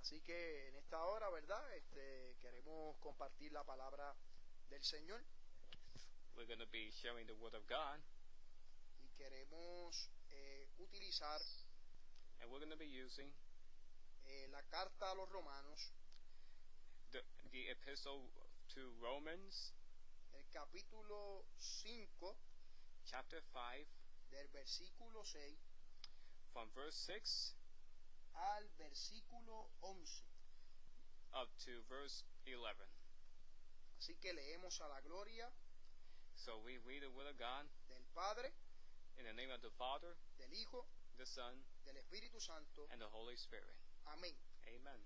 Así que en esta hora, ¿verdad? Queremos compartir la palabra del Señor. We're going to be sharing the Word of God, Y queremos utilizar and we're going to be using la carta a los Romanos, the epistle to Romans, el capítulo 5, chapter 5, del versículo 6 from verse 6 al versículo 11. up to verse 11. Así que leemos a la gloria So we read the Word of God del Padre, in the name of the Father, del Hijo, the Son, del Espíritu Santo. and the Holy Spirit. Amén. Amen.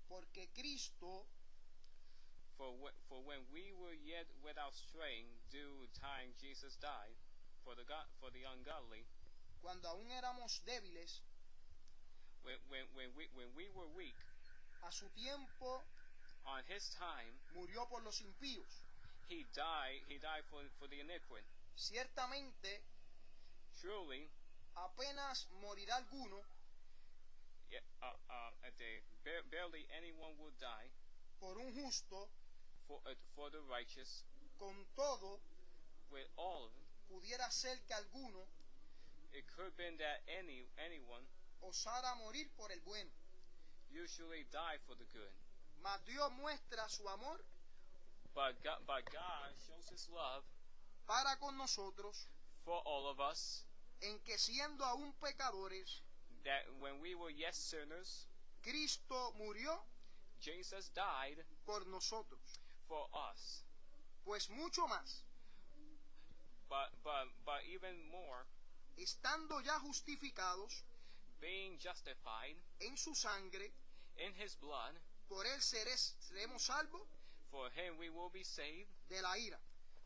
Porque Cristo, For when we were yet without strength, due time Jesus died for the ungodly. cuando aún éramos débiles, When we were weak, a su tiempo on His time, murió por los impíos. He died for the iniquity. Ciertamente, Truly, apenas morirá alguno barely anyone will die por un justo, for the righteous. con todo With all of it, pudiera ser que alguno it could have been that anyone osara morir por el bueno. usually die for the good. Mas Dios muestra su amor But God shows His love para con nosotros, for all of us, en que siendo aún pecadores, that when we were yet sinners, Cristo murió Jesus died por nosotros. for us. Pues mucho más, But even more, estando ya justificados being justified en su sangre, in His blood, por él seremos salvos for Him we will be saved de la ira.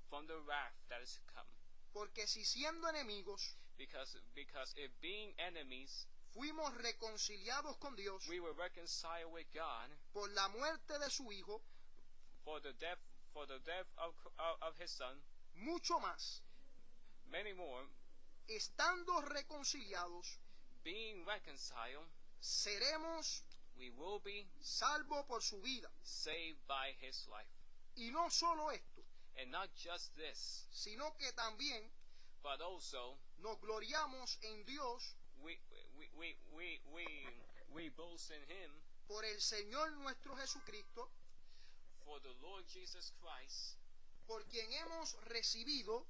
from the wrath that is to come. Porque si siendo enemigos Because if being enemies, fuimos reconciliados con Dios we were reconciled with God por la muerte de su Hijo, for the death of His Son, mucho más, many more, estando reconciliados, being reconciled, seremos we will be salvos por su vida. saved by His life. Y no solo esto, And not just this, sino que también but also nos gloriamos en Dios we boast in Him por el Señor nuestro Jesucristo, for the Lord Jesus Christ, por quien hemos recibido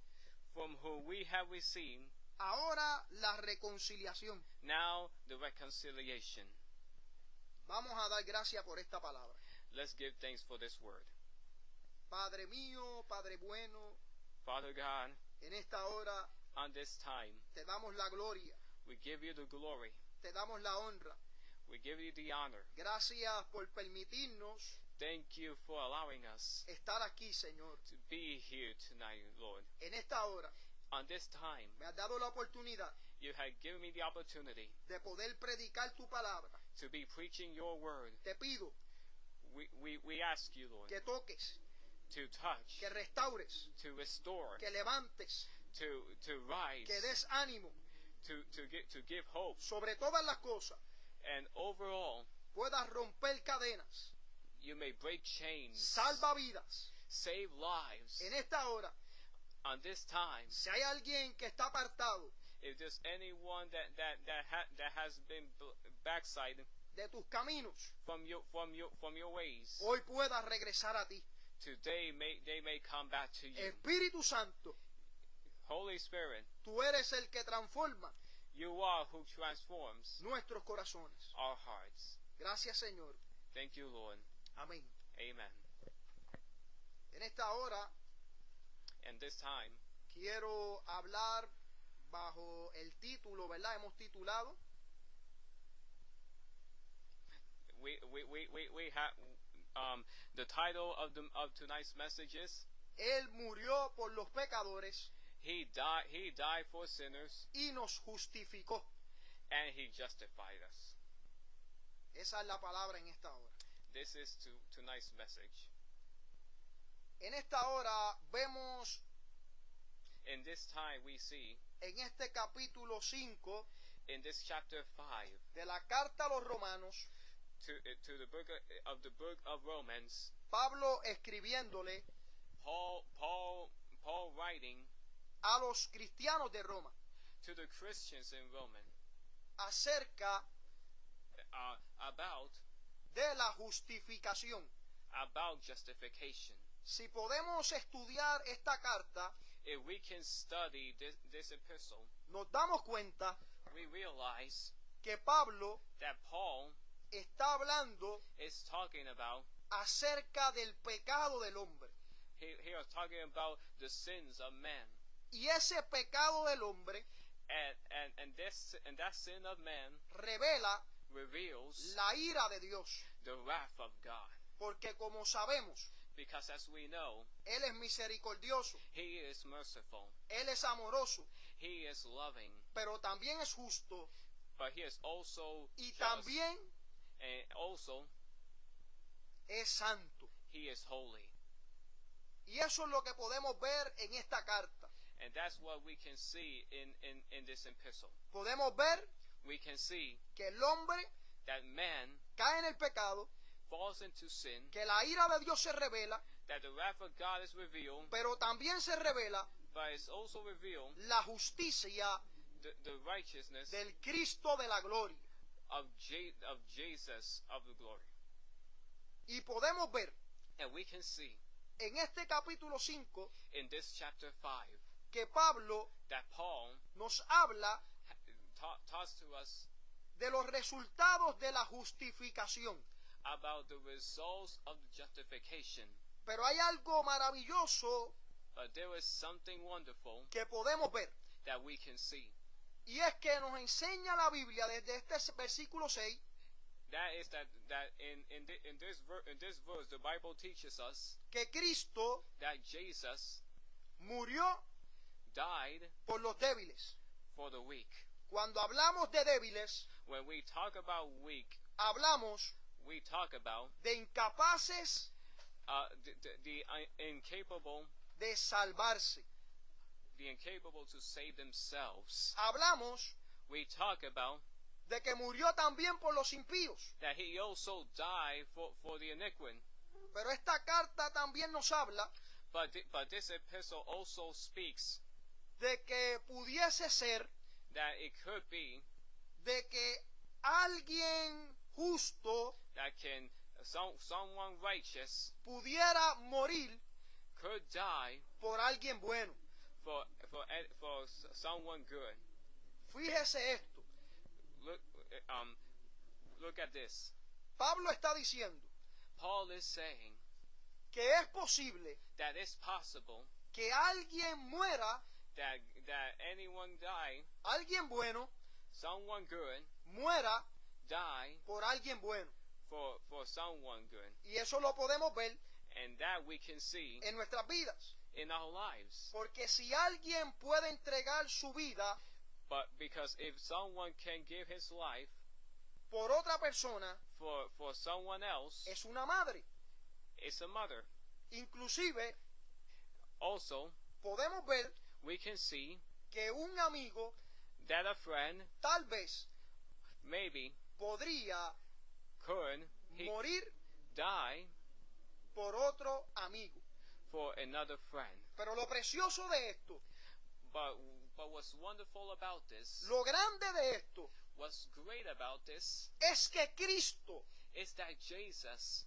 from whom we have received ahora la reconciliación. now the reconciliation. Vamos a dar gracias por esta palabra. Let's give thanks for this word. Padre mío, Padre bueno, Father God, en esta hora on this time, te damos la gloria, we give you the glory. te damos la honra. We give you the honor. Gracias por permitirnos Thank you for allowing us estar aquí, Señor. to be here tonight, Lord. En esta hora On this time, me has dado la oportunidad you have given me the opportunity de poder predicar tu palabra. to be preaching your word. Te pido We ask you, Lord, que toques, to touch, que restaures, to restore, que levantes, to rise, que des ánimo. to give hope, Sobre todas las cosas, and overall, puedas romper cadenas, you may break chains, salva vidas. save lives. En esta hora, On this time, si hay alguien que está apartado if there's anyone that has been backsliding de tus caminos, from your ways, hoy pueda regresar a ti. today they may come back to you. Espíritu Santo, Holy Spirit, tú eres el que transforma you are who transforms nuestros corazones. our hearts. Gracias, Señor. Thank you, Lord. Amén. Amen. En esta hora And this time, quiero hablar bajo el título, ¿verdad? Hemos titulado we have the title of tonight's message is Él murió por los pecadores He died for sinners y nos justificó. and He justified us. Esa es la palabra en esta hora. This is tonight's message. En esta hora vemos In this time we see en este capítulo 5 in this chapter 5 de la carta a los Romanos to the book of Romans, Pablo escribiéndole Paul writing a los cristianos de Roma to the Christians in Roman acerca about de la justificación. justification. Si podemos estudiar esta carta, If we can study this epistle, nos damos cuenta we realize que Pablo that Paul está hablando is talking about acerca del pecado del hombre. he was talking about the sins of man, Y ese pecado del hombre and that sin of man revela reveals la ira de Dios. the wrath of God. Porque como sabemos, Because as we know, Él es misericordioso, he is merciful, Él es amoroso, he is loving, pero también es justo but he is also y just, también and also es santo. he is holy. Y eso es lo que podemos ver en esta carta. And that's what we can see in this epistle. Podemos ver We can see que el hombre that man cae en el pecado, falls into sin, que la ira de Dios se revela, that the wrath of God is revealed, pero también se revela but it's also revealed la justicia the righteousness del Cristo de la gloria. of Jesus of the glory. Y podemos ver And we can see en este capítulo 5 in this chapter 5 que Pablo that Paul nos habla talks to us de los resultados de la justificación. about the results of the justification. Pero hay algo maravilloso But there is something wonderful que podemos ver. that we can see. Y es que nos enseña la Biblia desde este versículo 6 That is that in this verse the Bible teaches us que Cristo that Jesus murió died por los débiles. for the weak. Cuando hablamos de débiles, When we talk about weak, hablamos we talk about de incapaces the incapable, de salvarse. the incapable to save themselves. Hablamos We talk about de que murió también por los impíos. that he also died for the iniquity. Pero esta carta también nos habla But this epistle also speaks de que pudiese ser that it could be de que alguien justo that someone righteous pudiera morir could die por alguien bueno. for someone good. Fíjese esto. Look at this. Pablo está diciendo Paul is saying que es posible that it's possible que alguien muera, that anyone die, alguien bueno, someone good muera die por alguien bueno. for someone good, Y eso lo podemos ver and that we can see en nuestras vidas. in our lives. Porque si alguien puede entregar su vida But because if someone can give his life por otra persona, for someone else, es una madre. it's a mother. Inclusive Also, podemos ver we can see que un amigo that a friend tal vez maybe podría could morir die por otro amigo. for another friend. Pero lo precioso de esto, But what's wonderful about this, lo grande de esto, what's great about this, es que Cristo is that Jesus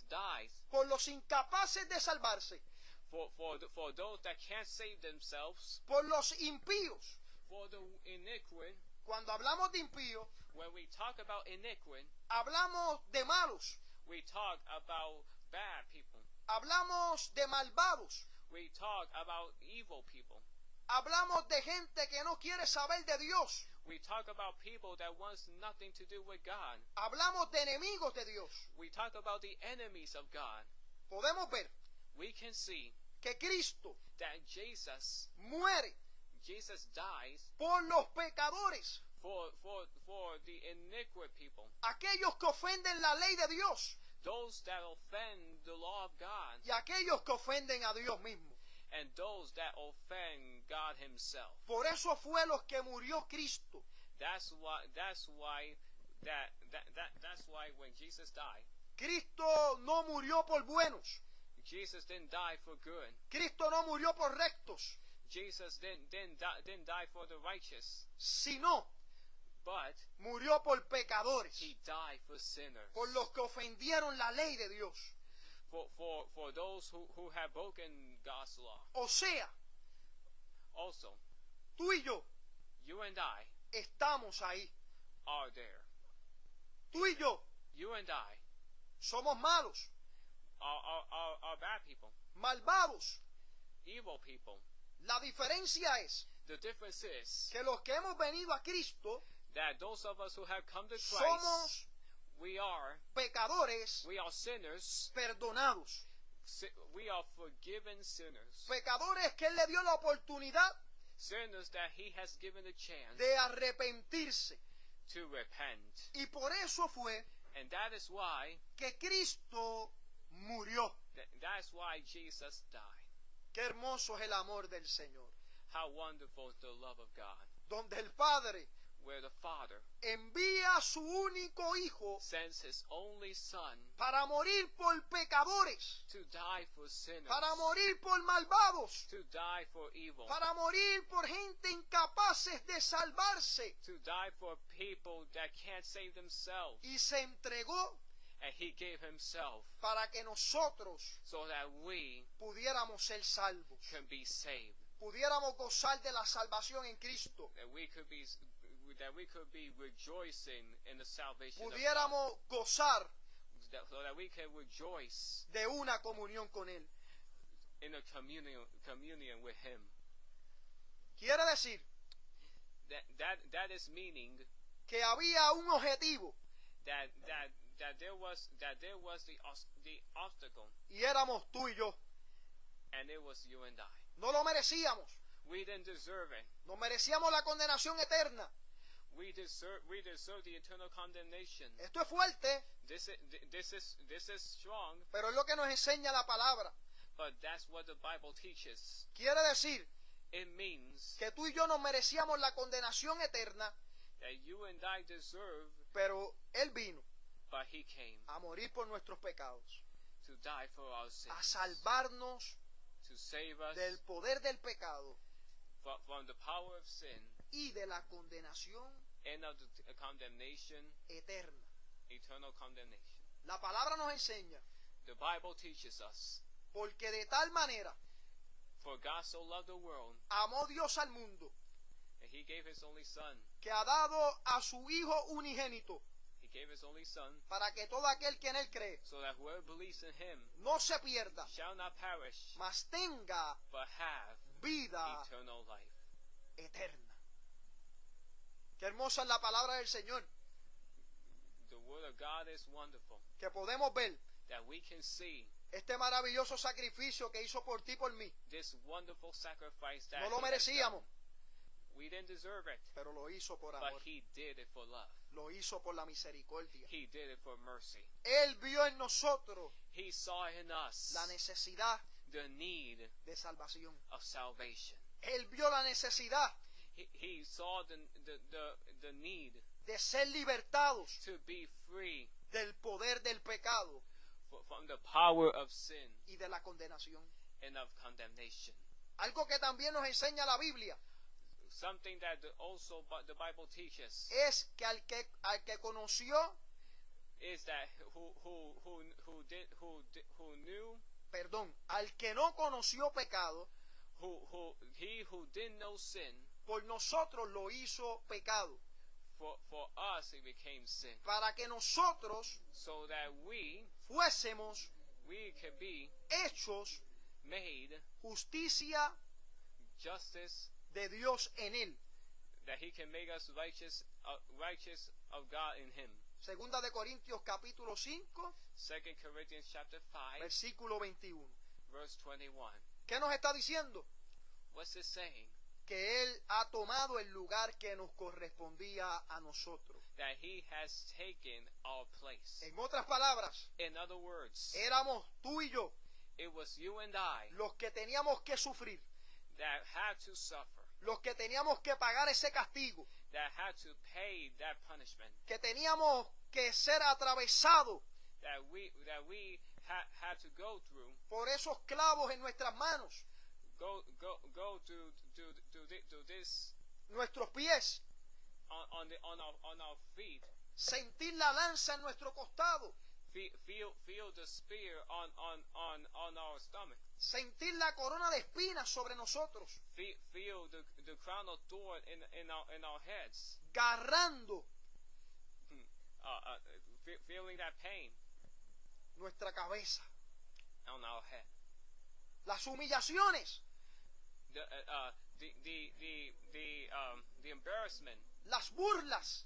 dies por los incapaces de salvarse, for those that can't save themselves, por los impíos. for the iniquity. Cuando hablamos de impíos, When we talk about iniquity, hablamos de malos, we talk about bad people. hablamos de malvados, We talk about evil people. hablamos de gente que no quiere saber de Dios, We talk about people that wants nothing to do with God. hablamos de enemigos de Dios. We talk about the enemies of God. Podemos ver We can see que Cristo that Jesus dies por los pecadores, for the iniquity people, aquellos que ofenden la ley de Dios those that offend the law of God, y aquellos que ofenden a Dios mismo. and those that offend God Himself. Por eso fue los que murió Cristo. That's why That's why when Jesus died, Cristo no murió por buenos. Jesus didn't die for good. Cristo no murió por rectos, Jesus didn't die for the righteous, sino but murió por pecadores, he died for sinners, por los que ofendieron la ley de Dios. for those who have broken God's law. O sea, Also, tú y yo you and I estamos ahí. are there. Tú y yo You and I somos malos, are bad people, malvados. evil people. La diferencia es The difference is que los que hemos venido a Cristo that those of us who have come to Christ, somos we are pecadores sinners. perdonados. We are forgiven sinners. Pecadores que Él le dio la oportunidad Sinners that he has given a chance de arrepentirse. to repent. Y por eso fue And that is why que Cristo murió. that's why Jesus died. Qué hermoso es el amor del Señor. How wonderful is the love of God, Donde el Padre where the Father envía a su único Hijo sends his only Son para morir por pecadores, to die for sinners, para morir por malvados, to die for evil, para morir por gente incapaces de salvarse. to die for people that can't save themselves. Y se entregó And he gave himself para que nosotros so that we pudiéramos ser salvos, can be saved, pudiéramos gozar de la salvación en Cristo, that we could be rejoicing in the salvation of God, pudiéramos gozar so that we can rejoice de una comunión con Él. in a communion with him. Quiere decir That is meaning que había un objetivo that there was the obstacle, y éramos tú y yo. and it was you and I. No lo merecíamos, We didn't deserve it. no merecíamos la condenación eterna. We deserve the eternal condemnation. Esto es fuerte, This is strong, pero es lo que nos enseña la palabra. but that's what the Bible teaches. Quiere decir It means que tú y yo no merecíamos la condenación eterna, that you and I deserve, pero Él vino but he came a morir por nuestros pecados, to die for our sins, a salvarnos to save us del poder del pecado from the power of sin y de la condenación and of the condemnation, eterna. eternal condemnation. La palabra nos enseña, The Bible teaches us, porque de tal manera for God so loved the world amó Dios al mundo, that he gave his only Son. que ha dado a su Hijo unigénito, He gave his only Son, para que todo aquel que en Él cree so that whoever believes in him no se pierda, shall not perish, mas tenga but have vida eternal life. eterna. Qué hermosa es la palabra del Señor, The word of God is wonderful, que podemos ver that we can see este maravilloso sacrificio que hizo por ti y por mí. this wonderful sacrifice that No lo he has merecíamos, done. We didn't deserve it, pero lo hizo por but amor, he did it for love. lo hizo por la misericordia. He did it for mercy. Él vio en nosotros He saw in us la necesidad the need de salvación. of salvation. Él vio la necesidad He saw the need de ser libertados to be free del poder del pecado from the power of sin y de la condenación. and of condemnation. Algo que también nos enseña la Biblia Something that the Bible teaches es que al que conoció, is that who knew, al que no conoció pecado, he who didn't know sin, por nosotros lo hizo pecado, for us he became sin, para que nosotros so that we fuésemos can be hechos made justicia justice, de Dios en él. that he can make us righteous of God in him. Segunda de Corintios capítulo 5, 2 Corinthians chapter 5, versículo 21. verse 21. ¿Qué nos está diciendo? What's it saying? Que Él ha tomado el lugar que nos correspondía a nosotros. That he has taken our place. En otras palabras, In other words, éramos tú y yo it was you and I los que teníamos que sufrir, that had to suffer, los que teníamos que pagar ese castigo, that had to pay that punishment, que teníamos que ser atravesado that we had to go through, por esos clavos en nuestras manos, go to this nuestros pies, on our feet, sentir la lanza en nuestro costado, feel the spear on our stomach, sentir la corona de espinas sobre nosotros, feel the crown of thorn in our heads, garrando feeling that pain nuestra cabeza, on our head, las humillaciones, the embarrassment, las burlas,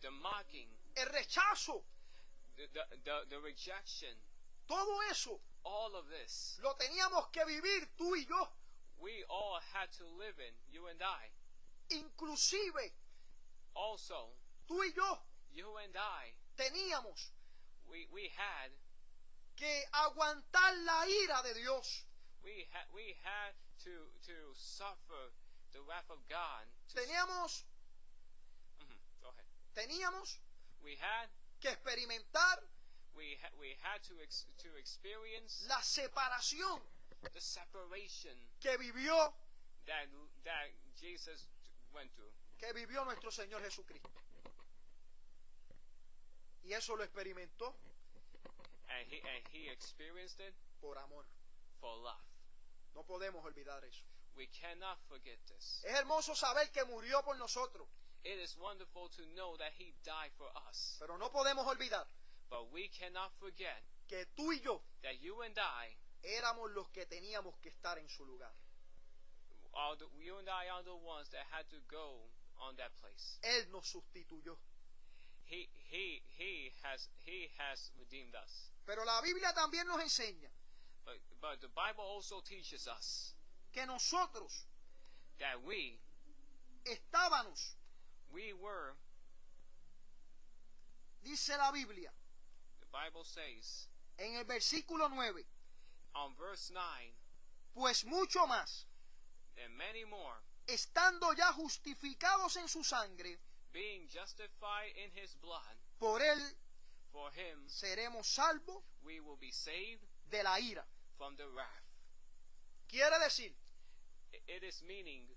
the mocking, el rechazo, the rejection, todo eso all of this lo teníamos que vivir tú y yo, we all had to live in, you and I. inclusive Also, tú y yo you and I, teníamos we had que aguantar la ira de Dios, we had to suffer the wrath of God. teníamos Go ahead. teníamos We had que experimentar we had to experience la separación the separation que vivió that Jesus went through. que vivió nuestro Señor Jesucristo. Y eso lo experimentó And he experienced it por amor. for love. No podemos olvidar eso. We cannot forget this. Es hermoso saber que murió por nosotros, It is wonderful to know that he died for us. pero no podemos olvidar But we cannot forget que tú y yo that you and I, éramos los que teníamos que estar en su lugar. you and I are the ones that had to go on that place. Él nos sustituyó. He has redeemed us. Pero la Biblia también nos enseña But the Bible also teaches us que nosotros that we were, dice la Biblia, the Bible says en el versículo 9, on verse 9, pues mucho más, and many more, estando ya justificados en su sangre, being justified in his blood, por él for him seremos salvos we will be saved de la ira. from the wrath. Quiere decir It is meaning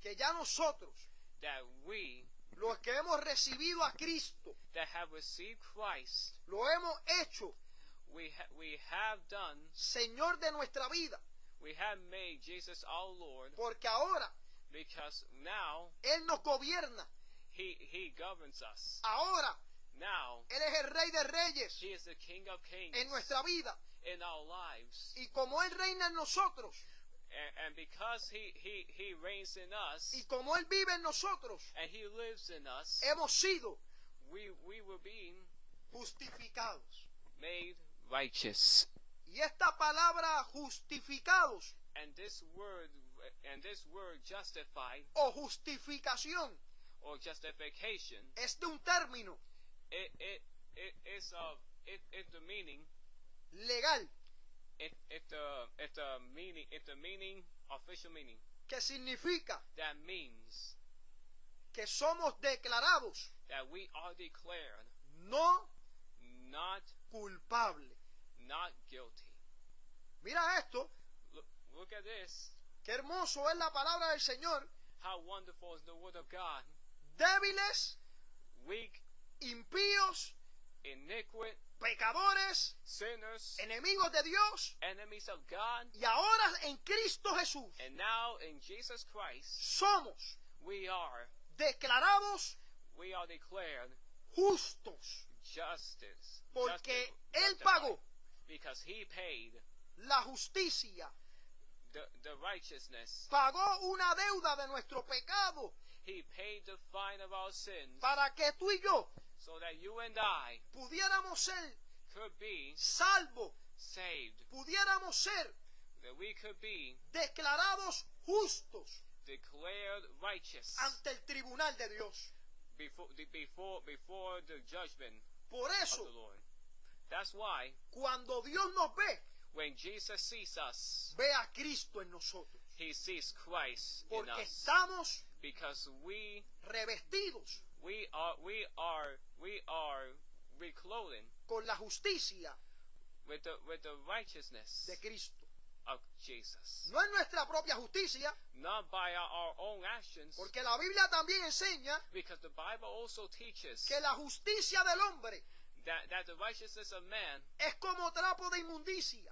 que ya nosotros, that we los que hemos recibido a Cristo, that have received Christ, lo hemos hecho we have done, Señor de nuestra vida, we have made Jesus our Lord, porque ahora because now Él nos gobierna, he governs us. ahora Now Él es el Rey de Reyes he is the King of Kings en nuestra vida, in our lives, y como Él reina en nosotros, and because he reigns in us, y como Él vive en nosotros, and he lives in us, hemos sido we were being justificados. made righteous. Y esta palabra justificados And this word justified o justificación or justification, es de un término it's the meaning, legal the meaning, official meaning, que significa that means que somos declarados that we are declared no not culpables. guilty. Mira esto, Look at this. qué hermoso es la palabra del Señor. How wonderful is the word of God. Débiles, Weak, impíos, iniquitous, pecadores, sinners, enemigos de Dios, enemies of God, y ahora en Cristo Jesús and now in Jesus Christ somos we are declarados declared justos, justice. porque Él justified, pagó because he paid la justicia, the righteousness. pagó una deuda de nuestro pecado He paid the fine of our sins para que tú y yo so that you and I pudiéramos ser could be salvos, saved, pudiéramos ser that we could be declarados justos declared righteous ante el tribunal de Dios. before the judgment Por of eso, the Lord. That's why cuando Dios nos ve, when Jesus sees us, ve a Cristo en nosotros, he sees Christ in porque us, estamos because we revestidos are clothing con la justicia with the righteousness de Cristo. of Jesus. No es nuestra propia justicia, Not by our own actions, porque la Biblia también enseña because the Bible also teaches que la justicia del hombre that the righteousness of man es como trapo de inmundicia.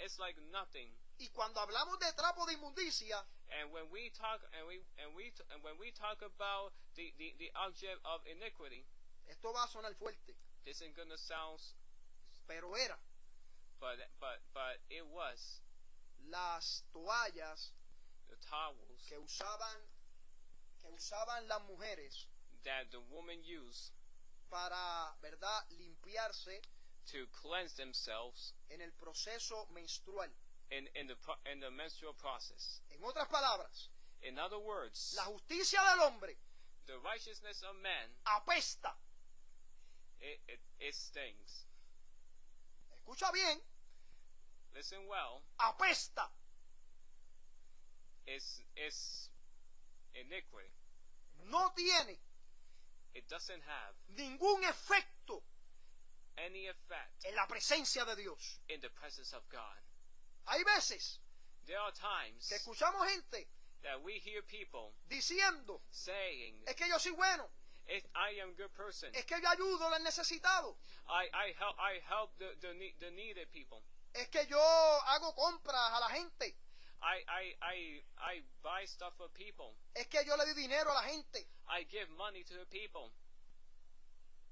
it's like nothing. Y cuando hablamos de trapo de inmundicia, And when we talk when we talk about the object of iniquity, esto va a sonar fuerte, this ain't gonna sound, pero era but it was las toallas the towels que usaban las mujeres that the woman used para, ¿verdad?, limpiarse to cleanse themselves en el proceso menstrual. in the menstrual process. En otras palabras, In other words, la justicia del hombre the righteousness of man, apesta. it stings. Escucha bien, Listen well, apesta. it's iniquity. No tiene It doesn't have ningún efecto any effect en la presencia de Dios. in the presence of God. Hay veces There are times que escuchamos gente that we hear people diciendo, saying, es que yo soy bueno, I am a good person. es que yo ayudo a los necesitados, I help the needed people. es que yo hago compras a la gente, I buy stuff for people. es que yo le doy dinero a la gente. I give money to the people.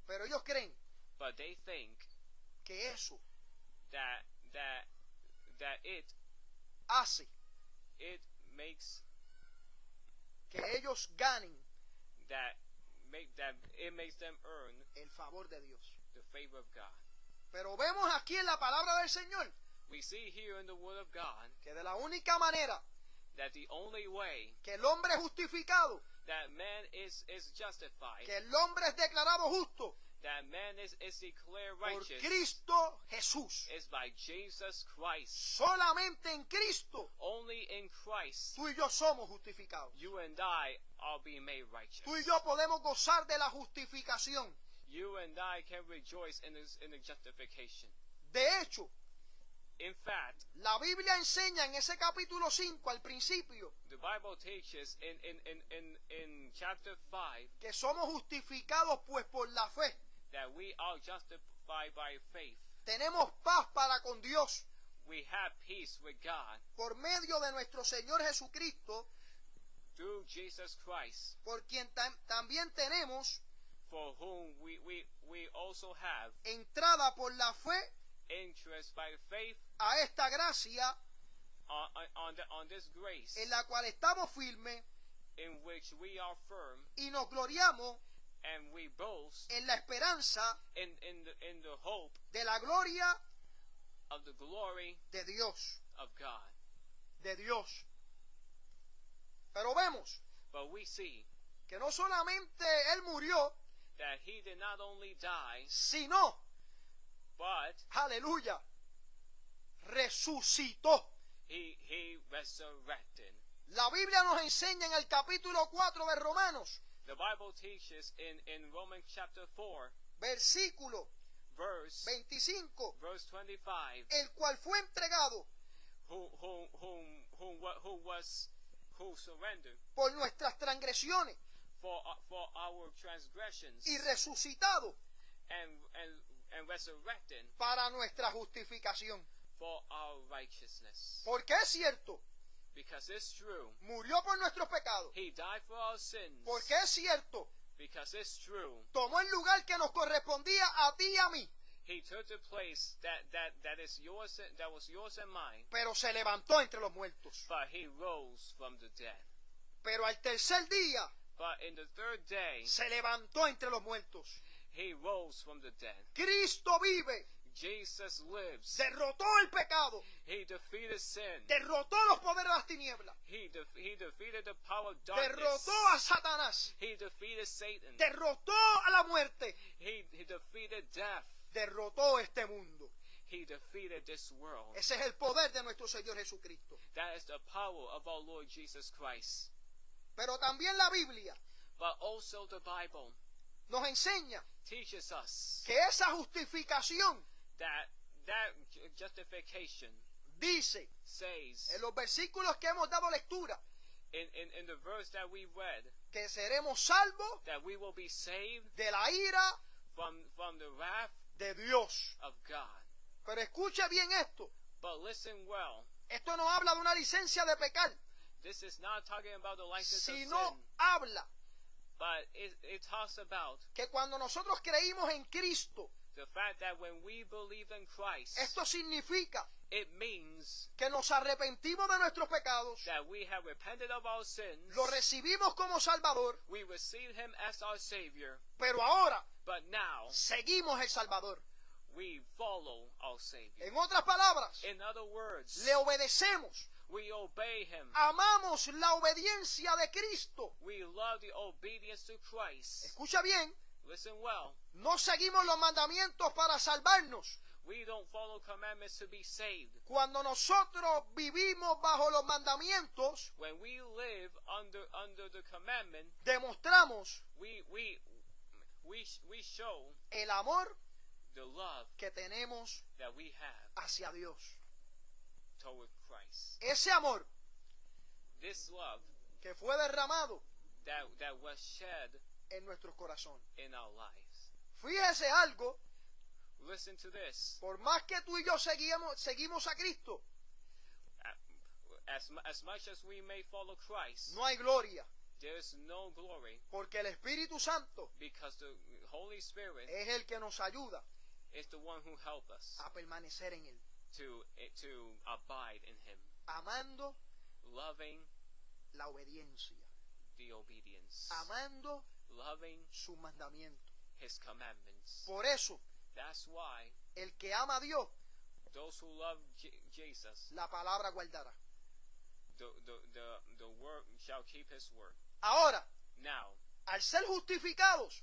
Pero ellos creen But they think que eso that it hace makes que ellos ganen that it makes them earn el favor de Dios. the favor of God. Pero vemos aquí en la palabra del Señor We see here in the Word of God que de la única manera that the only way que el hombre es justificado, that man is justified, que el hombre es declarado justo that man is declared por righteous, Cristo Jesús. is by Jesus Christ. Solamente en Cristo Only in Christ, tú y yo somos justificados. you and I are being made righteous. Tú y yo podemos gozar de la justificación. You and I can rejoice in the justification. De hecho, In fact, la Biblia enseña en ese capítulo 5 al principio the Bible teaches in chapter 5 que somos justificados pues por la fe. that we are justified by faith. Tenemos paz para con Dios We have peace with God por medio de nuestro Señor Jesucristo, through Jesus Christ, por quien también tenemos for whom we also have entrada por la fe interest by faith a esta gracia on this grace en la cual estamos firmes in which we are firm, y nos gloriamos and we boast en la esperanza in the hope de la gloria of the glory de Dios, of God. de Dios. Pero vemos But we see que no solamente Él murió, that he did not only die, sino, but aleluya, resucitó. he resurrected. La Biblia nos enseña en el capítulo 4 de Romanos, The Bible teaches in Romans chapter 4, versículo verse 25, 25, el cual fue entregado who surrendered por nuestras transgresiones for our transgressions y resucitado and resurrected para nuestra justificación. for our righteousness. Porque es cierto, Because it's true, murió por nuestros pecados. he died for our sins. Porque es cierto, Because it's true, tomó el lugar que nos correspondía a ti y a mí, he took the place that is yours, that was yours and mine. pero se levantó entre los muertos. But he rose from the dead. Pero al tercer día But in the third day, se levantó entre los muertos. he rose from the dead. Cristo vive, Jesus lives. derrotó el pecado, He defeated sin. derrotó los poderes de las tinieblas, He defeated the power of darkness. derrotó a Satanás, He defeated Satan. derrotó a la muerte, He defeated death. derrotó este mundo. He defeated this world. Ese es el poder de nuestro Señor Jesucristo. That is the power of our Lord Jesus Christ. Pero también la Biblia But also the Bible nos enseña teaches us que esa justificación that justification dice says en los versículos que hemos dado lectura in the verse that we read que seremos salvos that we will be saved de la ira from the wrath de Dios. of God. Pero escuche bien esto. But listen well. Esto no habla de una licencia de pecar, This is not talking about the license of sino sin, habla but it talks about que cuando nosotros creímos en Cristo, the fact that when we believe in Christ, esto significa it means que nos arrepentimos de nuestros pecados, that we have repented of our sins, lo recibimos como Salvador, we receive Him as our Savior, pero ahora but now seguimos el Salvador. we follow our Savior. En otras palabras, In other words, le obedecemos, we obey Him. amamos la obediencia de Cristo. We love the obedience to Christ. Escucha bien, Listen well. no seguimos los mandamientos para salvarnos. We don't follow commandments to be saved. Cuando nosotros vivimos bajo los mandamientos, When we live under the commandment, demostramos we show el amor the love que tenemos that we have hacia Dios. toward Christ. Ese amor This love que fue derramado that was shed en nuestros corazones. in our lives. Fíjese algo, Listen to this. por más que tú y yo seguimos a Cristo, As much as we may follow Christ, no hay gloria, there's no glory porque el Espíritu Santo because the Holy Spirit es el que nos ayuda is the one who helps us a permanecer en Él, to abide in Him, amando loving la obediencia, the obedience, amando loving sus mandamientos. His commandments. Por eso, That's why el que ama a Dios, those who love Jesus, la palabra guardará. the word shall keep His word. Ahora, Now, al ser justificados,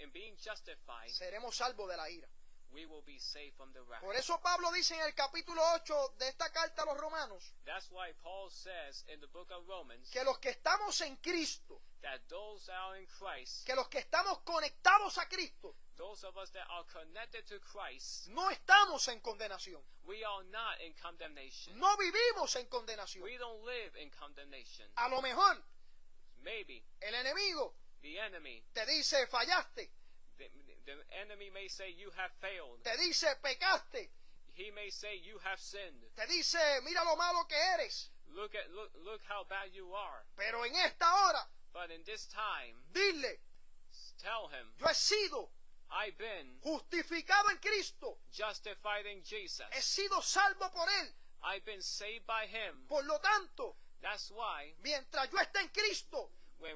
in being justified, seremos salvos de la ira. we will be saved from the wrath. Por eso Pablo dice en el capítulo 8 de esta carta a los romanos That's why Paul says in the book of Romans que los que estamos en Cristo, that those that are in Christ, que los que estamos conectados a Cristo, those of us that are connected to Christ, no estamos en condenación. we are not in condemnation. No vivimos en condenación. We don't live in condemnation. A lo mejor Maybe el enemigo the enemy, te dice fallaste, the enemy may say you have failed. te dice pecaste, He may say you have sinned. te dice mira lo malo que eres. Look how bad you are. Pero en esta hora, But in this time, dile, tell him, yo he sido I've been justificado en Cristo, justified in Jesus. he sido salvo por Él. I've been saved by Him. Por lo tanto, That's why mientras yo esté en Cristo, when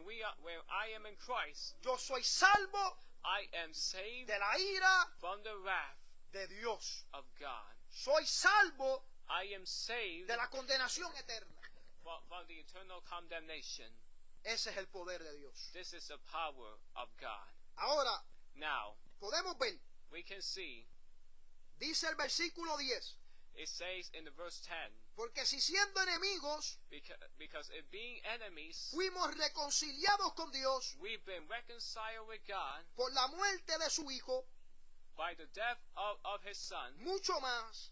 I am in Christ, yo soy salvo I am saved de la ira from the wrath de Dios. of God. Soy salvo I am saved de la condenación eterna. from the eternal condemnation. Ese es el poder de Dios. This is the power of God. Ahora, Now, podemos ver, we can see, dice el versículo 10, it says in the verse 10, porque si siendo enemigos because in being enemies, fuimos reconciliados con Dios we've been reconciled with God por la muerte de su Hijo, by the death of His Son, mucho más,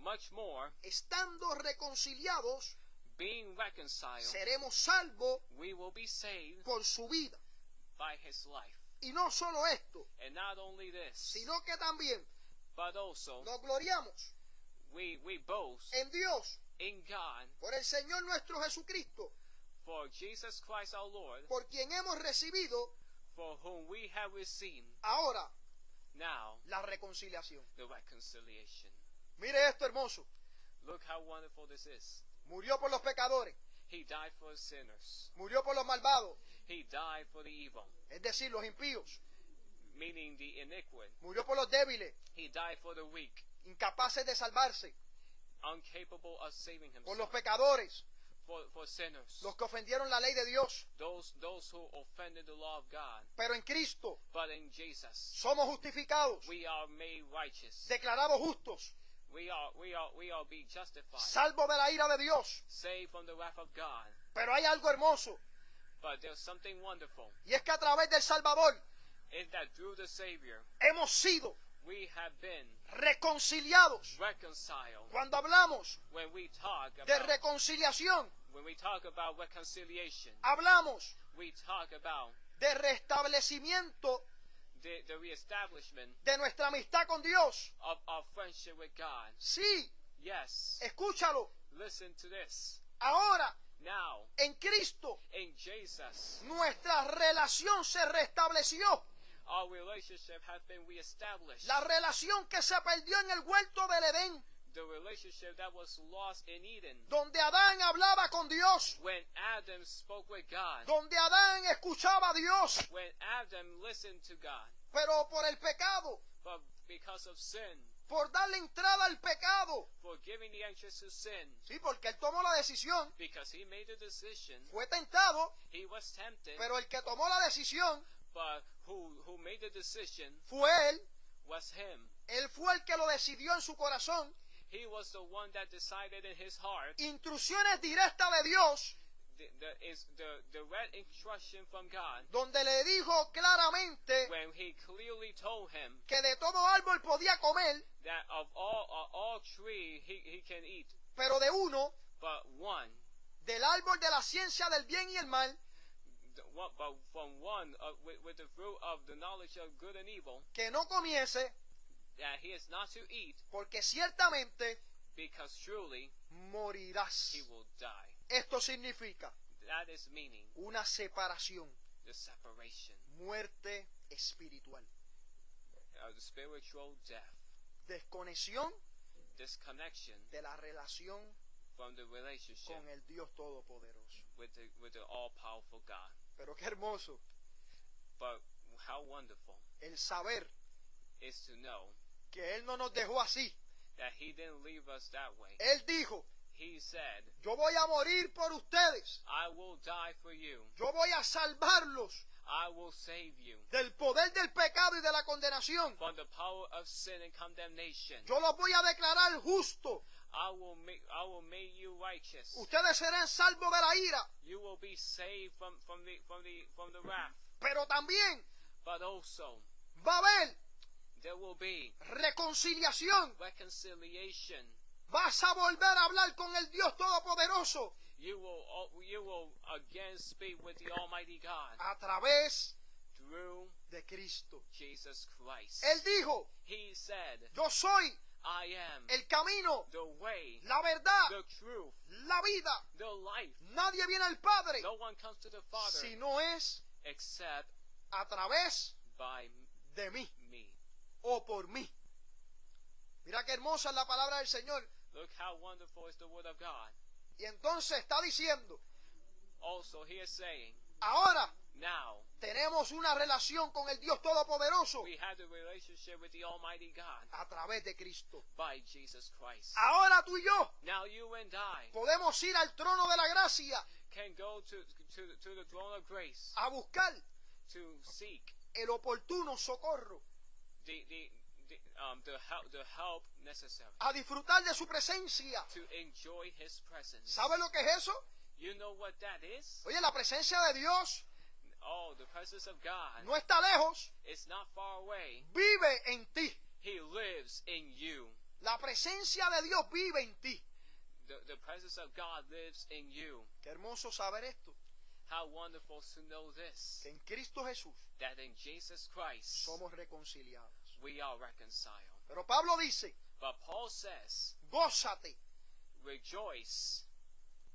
much more, estando reconciliados, being reconciled, seremos salvos we will be saved por su vida. by His life. Y no solo esto, And not only this, sino que también but also nos gloriamos we boast en Dios in God por el Señor nuestro Jesucristo, for Jesus Christ our Lord, por quien hemos recibido for whom we have received ahora now la reconciliación. the reconciliation. Mire esto hermoso, Look how wonderful this is. murió por los pecadores, He died for sinners. murió por los malvados, He died for the evil, es decir, los impíos, meaning the iniquity. murió por los débiles, He died for the weak, incapaces de salvarse, incapable of saving por los himself, pecadores, for sinners, los que ofendieron la ley de Dios. those who offended the law of God. Pero en Cristo But in Jesus, somos justificados, we are made righteous. declarados justos, We are being justified, salvos de la ira de Dios. saved from the wrath of God. Pero hay algo hermoso, But there's something wonderful y es que a través del Salvador is that through the Savior, hemos sido we have been reconciliados. reconciled. Cuando hablamos When we talk de about, reconciliación, reconciliation, hablamos we talk about de restablecimiento the reestablishment de nuestra amistad con Dios. of our friendship with God. Sí, Yes, escúchalo. listen to this. Ahora, Now, en Cristo, in Jesus, nuestra relación se restableció. our relationship has been reestablished. La relación que se perdió en el huerto del Edén, The relationship that was lost in Eden, donde Adán hablaba con Dios, when Adam spoke with God, donde Adán escuchaba a Dios, when Adam listened to God, pero por el pecado, but because of sin, por darle entrada al pecado. for giving the entrance to sin, Sí, porque él tomó la decisión, because he made the decision, fue tentado, he was tempted, pero el que tomó la decisión but who made the decision fue él. was him. Él fue el que lo decidió en su corazón. He was the one that decided in his heart Instrucciones directas de Dios, the red instruction from God, donde le dijo claramente when he clearly told him que de todo árbol podía comer, that of all tree he can eat, pero de uno, but one, del árbol de la ciencia del bien y el mal, but from one with the fruit of the knowledge of good and evil, que no comiese, that he is not to eat, porque ciertamente because truly morirás. he will die. Esto significa That is meaning una separación, the separation, muerte espiritual, the spiritual death, desconexión disconnection de la relación from the relationship con el Dios Todopoderoso. with the all-powerful God. Pero qué hermoso But how wonderful el saber is to know que Él no nos dejó así. that he didn't leave us that way. Él dijo, He said, yo voy a morir por ustedes, I will die for you. yo voy a salvarlos I will save you del poder del pecado y de la condenación. from the power of sin and condemnation. Yo los voy a declarar justos. I will make you righteous. Ustedes serán salvos de la ira, You will be saved from the wrath. pero también But also va a haber there will be reconciliación. reconciliation. Vas a volver a hablar con el Dios Todopoderoso You will again speak with the Almighty God a través through de Cristo. Jesus Christ. Él dijo, He said, yo soy I am el camino, the way, la verdad, the truth, la vida. the life. Nadie viene al Padre No one comes to the Father si no es except a través by de mí me. o por mí. Mira qué hermosa es la palabra del Señor. Look how wonderful is the word of God. Y entonces está diciendo, Also, he is saying, ahora now tenemos una relación con el Dios Todopoderoso we have a relationship with the Almighty God a través de Cristo. by Jesus Christ. Ahora tú y yo Now you and I podemos ir al trono de la gracia can go to the throne of grace a buscar to seek el oportuno socorro, the help necessary a disfrutar de su presencia. to enjoy his presence. ¿Sabe lo que es eso? You know what that is? Oye, la presencia de Dios Oh, the presence of God no está lejos, is not far away. vive en ti. He lives in you. La presencia de Dios vive en ti. The presence of God lives in you. Qué hermoso saber esto, How wonderful to know this, que en Cristo Jesús that in Jesus Christ somos reconciliados. we are reconciled. Pero Pablo dice, But Paul says, gózate rejoice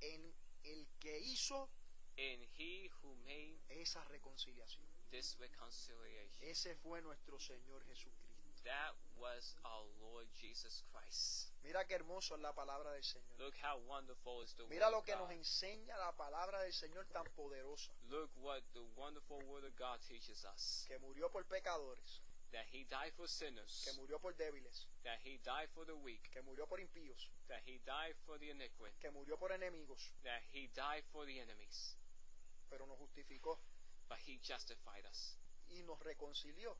en el que hizo in he who made esa reconciliación. this reconciliation. Ese fue nuestro Señor Jesucristo. That was our Lord Jesus Christ. Mira qué hermoso es la palabra del Señor. Look how wonderful is the Mira word lo of que nos God. enseña la palabra del Señor tan poderosa, Look what the wonderful word of God teaches us. que murió por pecadores, That he died for sinners. que murió por débiles, That he died for the weak. que murió por impíos, That he died for the iniquity. que murió por enemigos, That he died for the enemies. pero nos justificó But he justified us. y nos reconcilió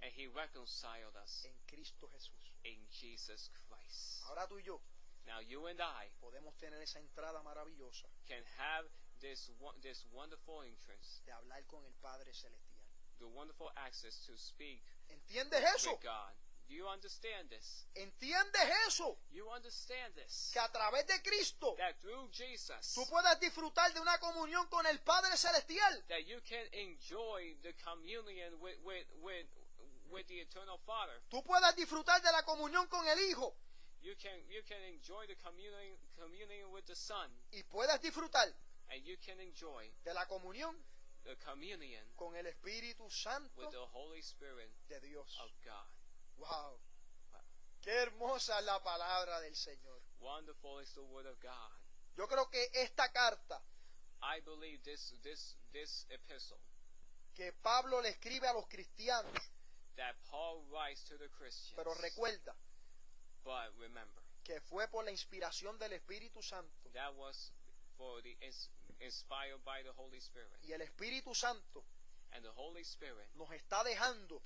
And he reconciled us en Cristo Jesús. in Jesus Christ. Ahora tú y yo Now you and I podemos tener esa entrada maravillosa can have this wonderful entrance, de hablar con el Padre Celestial. the wonderful access to speak ¿Entiendes eso? with God. Do you understand this? ¿Entiendes eso? You understand this? Que a través de Cristo That through Jesus, tú puedas disfrutar de una comunión con el Padre Celestial. that you can enjoy the communion with the eternal Father. Tú puedas disfrutar de la comunión con el Hijo. You can enjoy the communion with the Son, Y puedas disfrutar and you can enjoy de la comunión the communion con el Espíritu Santo with the Holy Spirit de Dios. of God. ¡Wow! ¡Qué hermosa es la palabra del Señor! Wonderful is the word of God. Yo creo que esta carta I believe this epistle que Pablo le escribe a los cristianos, that Paul writes to the Christians. pero recuerda But remember, que fue por la inspiración del Espíritu Santo. that was for the inspired by the Holy Spirit. Y el Espíritu Santo And the Holy Spirit nos está dejando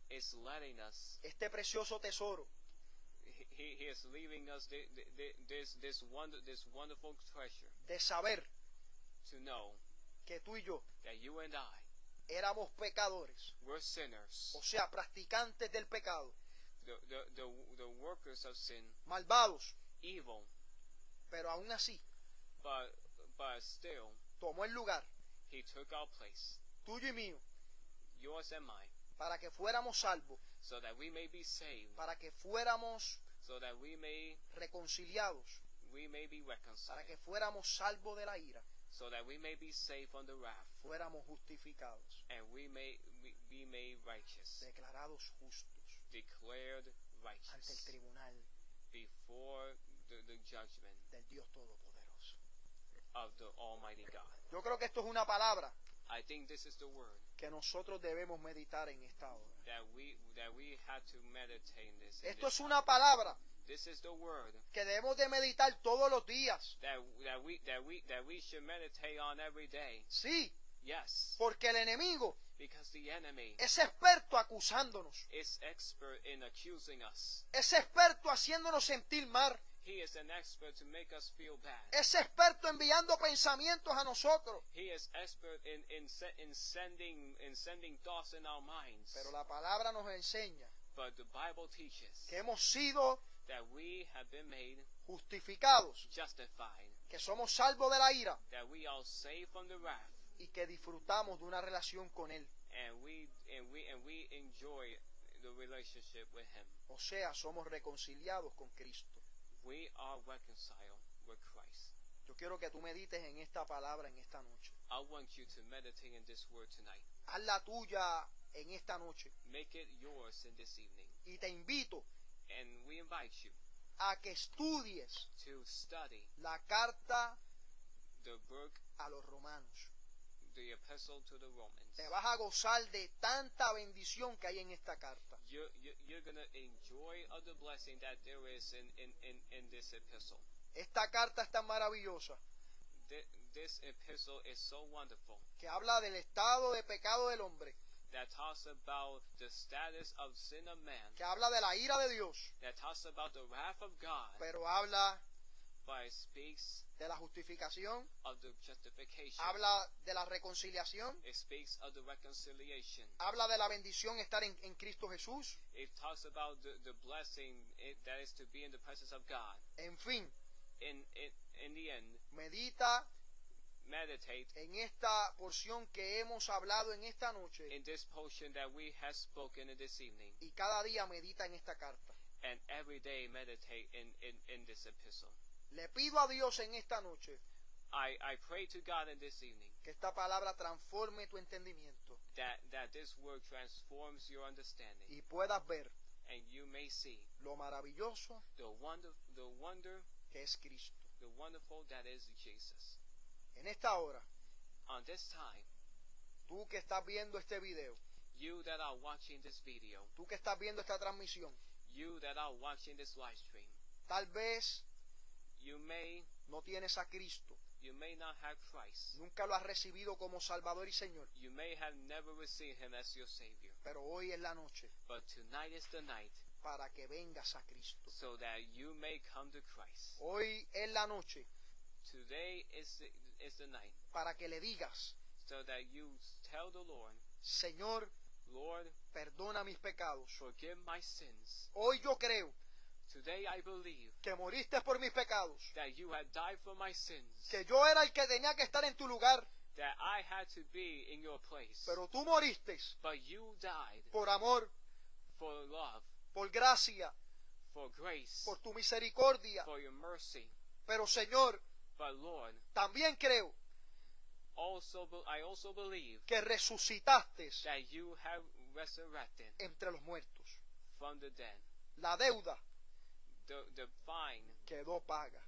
is letting us, este precioso tesoro he is leaving us this wonderful treasure de saber to know que tú y yo that you and I éramos pecadores, were sinners, o sea, practicantes del pecado, the workers of sin, malvados, evil, pero aún así but still tomó el lugar he took our place, tuyo y mío yours and mine, para que fuéramos salvos, so that we may be saved, para que fuéramos so that we may reconciliados, be reconciled, para que fuéramos salvos de la ira, so that we may be safe on the wrath, fuéramos justificados, and we may be made righteous, declarados justos declared ante el righteous tribunal before the judgment del Dios Todopoderoso. of the Almighty God. Yo creo que esto es una palabra I think this is the word que nosotros debemos meditar en esta hora. that we had to meditate in this. Esto es una palabra This is the word que debemos de meditar todos los días. that we should meditate on every day. Sí, Yes, porque el enemigo because the enemy es experto acusándonos, is expert in accusing us. es experto haciéndonos sentir mal, He is an expert to make us feel bad. es experto enviando pensamientos a nosotros. He is expert in sending thoughts in our minds. Pero la palabra nos enseña But the Bible teaches que hemos sido that we have been made justificados, justified, que somos salvos de la ira that we are saved from the wrath, y que disfrutamos de una relación con Él. and we enjoy the relationship with Him. O sea, somos reconciliados con Cristo. We are reconciled with Christ. Yo quiero que tú medites en esta palabra en esta noche. I want you to meditate in this word tonight. Haz la tuya en esta noche. Make it yours in this evening. Y te invito And we invite you a que estudies to study la carta the book, a los romanos. the epistle to the Romans. Te vas a gozar de tanta bendición que hay en esta carta. You're going to enjoy of the blessing that there is in this epistle. Esta carta es tan maravillosa This epistle is so wonderful que habla del estado de pecado del hombre, that talks about the status of sin of man, que habla de la ira de Dios, that talks about the wrath of God, pero habla but it speaks de la justificación, of the justification. habla de la reconciliación, It speaks of the reconciliation. habla de la bendición estar en Cristo Jesús. It talks about the blessing that is to be in the presence of God. En fin, In the end, medita meditate en esta porción que hemos hablado en esta noche in this portion that we have spoken in this evening, y cada día medita en esta carta. and every day meditate in this epistle. Le pido a Dios en esta noche I pray to God in this evening que esta palabra transforme tu entendimiento that this word transforms your understanding, y puedas ver and you may see lo maravilloso the wonder, que es Cristo. the wonderful that is Jesus. En esta hora, On this time, tú que estás viendo este video, you that are watching this video, tú que estás viendo esta transmisión, you that are watching this live stream, tal vez you may no tienes a Cristo, not have Christ. nunca lo has recibido como Salvador y Señor, You may have never received Him as your Savior. pero hoy es la noche But tonight is the night para que vengas a Cristo. so that you may come to Christ. Hoy es la noche Today is is the night, para que le digas, so that you tell the Lord, Señor, Lord, perdona mis pecados. forgive my sins. Hoy yo creo Today I believe que moriste por mis pecados, that you had died for my sins, que yo era el que tenía que estar en tu lugar, that I had to be in your place. pero tú moriste But you died por amor, for love, por gracia, for grace, por tu misericordia. for your mercy. Pero Señor, But Lord, también creo I also believe que resucitaste that you have resurrected entre los muertos. from the dead. La deuda The fine quedó paga.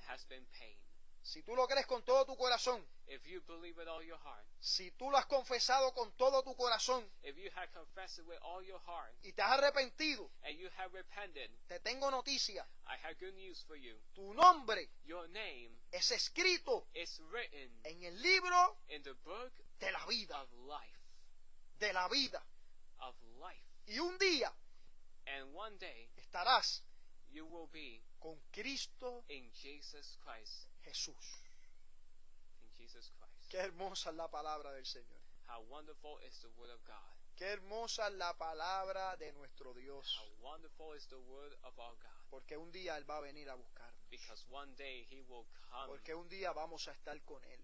has been paid. Si tú lo crees con todo tu corazón, If you believe with all your heart, si tú lo has confesado con todo tu corazón if you have confessed it with all your heart, y te has arrepentido, and you have repented, te tengo noticia. I have good news for you. Tu nombre Your name es escrito is written en el libro in the book de la vida, of life. de la vida. Of life. Y un día And one day estarás you will be con Cristo in Jesus Christ. Jesús. In Jesus Christ. Qué hermosa es la palabra del Señor. How wonderful is the word of God. Qué hermosa es la palabra de nuestro Dios. How wonderful is the word of our God. Porque un día Él va a venir a buscarnos. Because one day he will come, Porque un día vamos a estar con Él.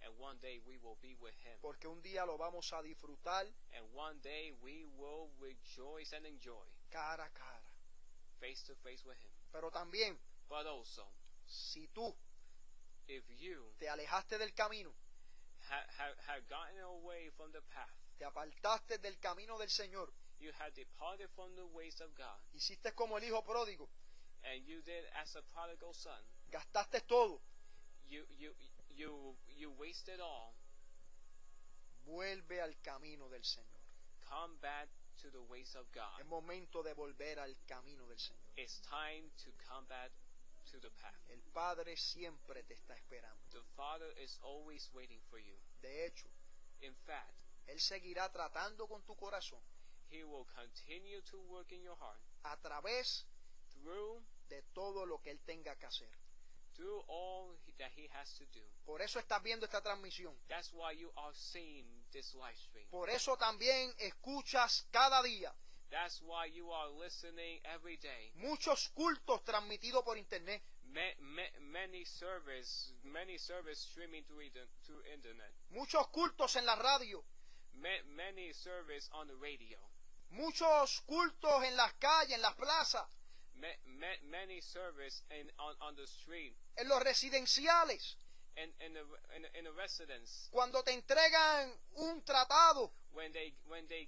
and one day we will be with him. Porque un día lo vamos a disfrutar And one day we will rejoice and enjoy cara a cara. face to face with him. Pero también, But also, si tú if you te alejaste del camino, have gotten away from the path, te apartaste del camino del Señor, you have departed from the ways of God, hiciste como el hijo pródigo, and you did as a prodigal son, gastaste todo, you wasted all, vuelve al camino del Señor. come back to the ways of God. Es momento de volver al camino del Señor. It's time to come back to the path. El Padre siempre te está esperando. The Father is always waiting for you. De hecho, In fact, Él seguirá tratando con tu corazón he will continue to work in your heart a través through de todo lo que Él tenga que hacer. all that he has to do. Por eso estás viendo esta transmisión. That's why you are seeing this live stream. Por eso también escuchas cada día That's why you are listening every day. muchos cultos transmitidos por internet. Many service streaming through internet. Muchos cultos en la radio. Many service on the radio. Muchos cultos en las calles, en las plazas, Many service on the street en los residenciales. and in the residence. Cuando te entregan un tratado, When they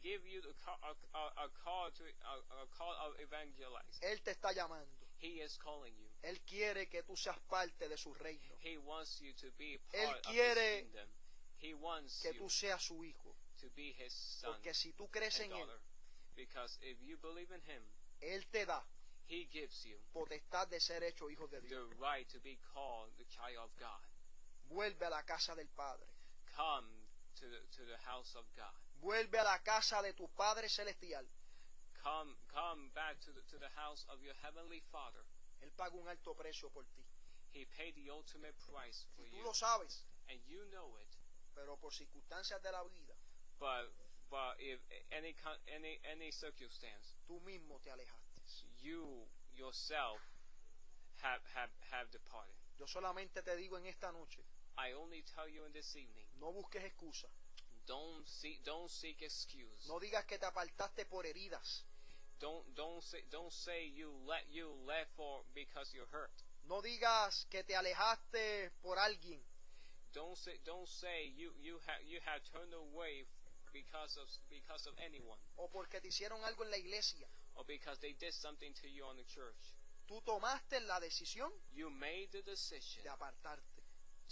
give you a call of evangelize, Él te está llamando. he is calling you. Él quiere que tú seas parte de su reino. He wants you to be Él part of quiere his kingdom. He wants Que you tú seas su hijo. to be his son Porque si tú crees and en Él, daughter. Because if you believe in him, Él te da he gives you potestad de ser hecho hijo de the Dios. right to be called the child of God. Vuelve a la casa del Padre. Come to the house of God. Vuelve a la casa de tu Padre Celestial. Come back to the house of your heavenly Father. Él pagó un alto precio por ti. He paid the ultimate price for Tú you, lo sabes, and you know it. pero por circunstancias de la vida, But if any circumstance, tú mismo te alejaste. you yourself have departed. Yo solamente te digo en esta noche, I only tell you in this evening, no busques excusa. don't seek excuse. No digas que te apartaste por heridas. Don't say you left for because you're hurt. No digas que te alejaste por alguien. Don't say you have turned away because of anyone, O porque te hicieron algo en la iglesia. or because they did something to you on the church. Tú tomaste la decisión You made the decision de apartarte.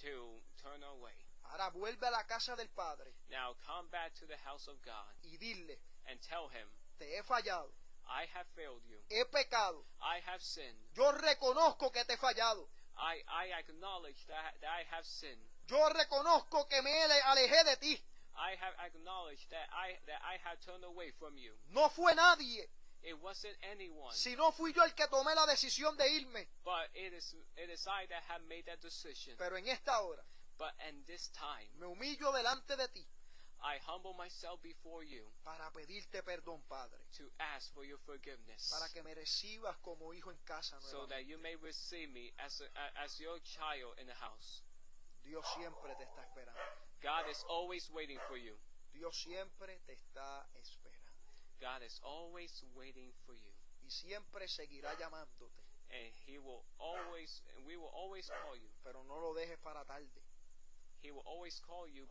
to turn away. Ahora vuelve a la casa del Padre Now come back to the house of God y dile, and tell him, te he fallado, I have failed you. he pecado. I have sinned. Yo reconozco que te he fallado. I acknowledge that I have sinned. Yo reconozco que me alejé de ti. I have acknowledged that I have turned away from you. No fue nadie, It wasn't anyone, sino fui yo el que tomé la decisión de irme. but it is I that have made that decision. Pero en esta hora, But in this time, me humillo delante de ti I humble myself before you para pedirte perdón, Padre, to ask for your forgiveness, para que me recibas como hijo en casa so that you nuevamente. may receive me as your child in the house. Dios siempre te está esperando. God is always waiting for you. Dios siempre te está esperando. God is always waiting for you. Y siempre seguirá llamándote. And we will always call you. Pero no lo dejes para tarde, He will always call you,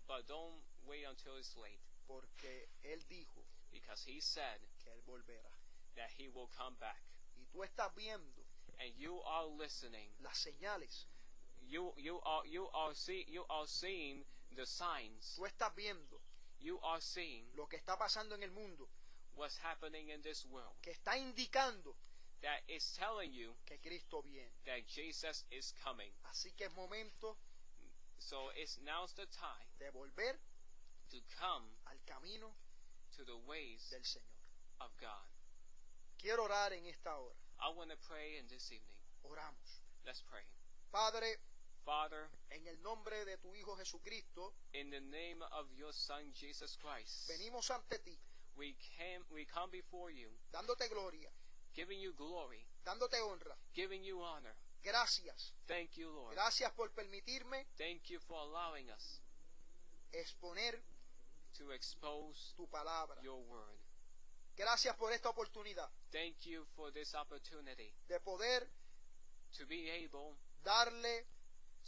but don't wait until it's late. porque Él dijo Because he said que Él volverá. that he will come back. Y tú estás viendo And you are listening. las señales. You are seeing the signs. Tú estás viendo You are seeing lo que está pasando en el mundo, what's happening in this world. que está indicando That is telling you que Cristo viene. that Jesus is coming. Así que es momento So now's the time de volver to come al camino to the ways del Señor. of God. Quiero orar en esta hora. I want to pray in this evening. Oramos. Let's pray. Padre, Father, en el nombre de tu Hijo Jesucristo, in the name of your Son Jesus Christ, venimos ante ti, we come before you, dándote gloria, giving you glory, dándote honra. giving you honor. Gracias. Thank you, Lord. Gracias por permitirme Thank you for allowing us exponer to expose tu palabra. your word. Gracias por esta oportunidad Thank you for this opportunity de poder to be able darle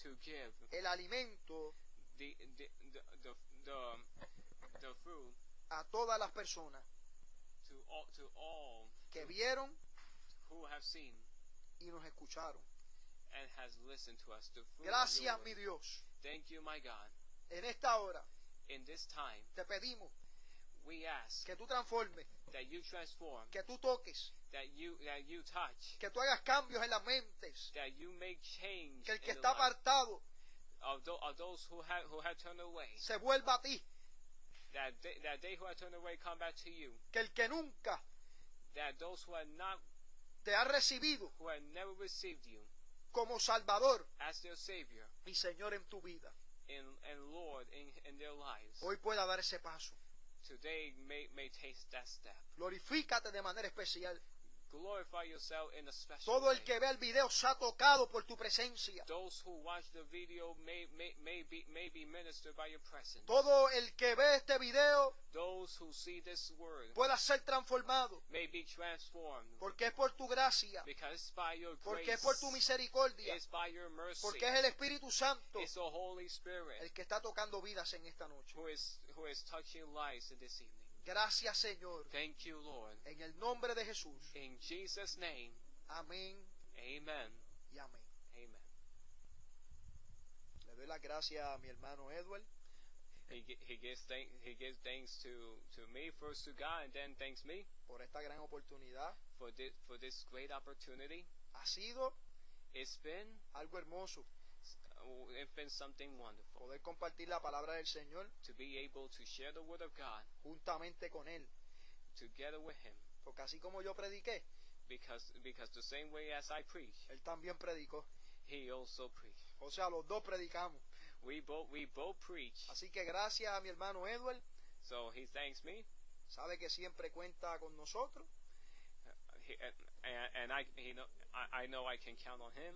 to give el alimento the food a todas las personas to all que vieron who have seen y nos escucharon. and has listened to us. The fruit of your Gracias, word. mi Dios. Thank you, my God. En esta hora In this time, te pedimos we ask que tú transformes, that you transform, que tú toques, that you touch, que tú hagas cambios en las mentes, that you make change que el que in the está life apartado of those who have turned away, se vuelva a ti, that they who have turned away come back to you, que el que nunca that those who have te ha recibido never received you como Salvador as their Savior y Señor en tu vida, and Lord in their lives, hoy pueda dar ese paso. today may taste that step. Glorifícate de manera especial. Glorify yourself in a special Todo way. el que vea el video se ha tocado por tu presencia. Those who watch the video may be ministered by your presence. Todo el que ve este video Those who see this word pueda ser transformado, may be transformed, porque es por tu gracia, because it's by your porque grace, es por tu misericordia, it's by your mercy, porque es el Espíritu Santo it's the Holy Spirit el que está tocando vidas en esta noche. who is touching lives in this evening. Gracias, Señor, Thank you, Lord. en el nombre de Jesús. In Jesus' name, Amén amen. y amén. Amen. Le doy las gracias a mi hermano Edward He gives thanks to me, first to God, and then thanks me por esta gran oportunidad. for this great opportunity. Ha sido It's been something wonderful poder compartir la palabra del Señor to be able to share the word of God juntamente con Él. together with Him, Porque así como yo prediqué, because the same way as I preach, Él también predicó. He also preached. O sea, los dos predicamos. We both preach. Así que gracias a mi hermano Edward. So he thanks me, Sabe que siempre cuenta con nosotros. and I know I can count on him.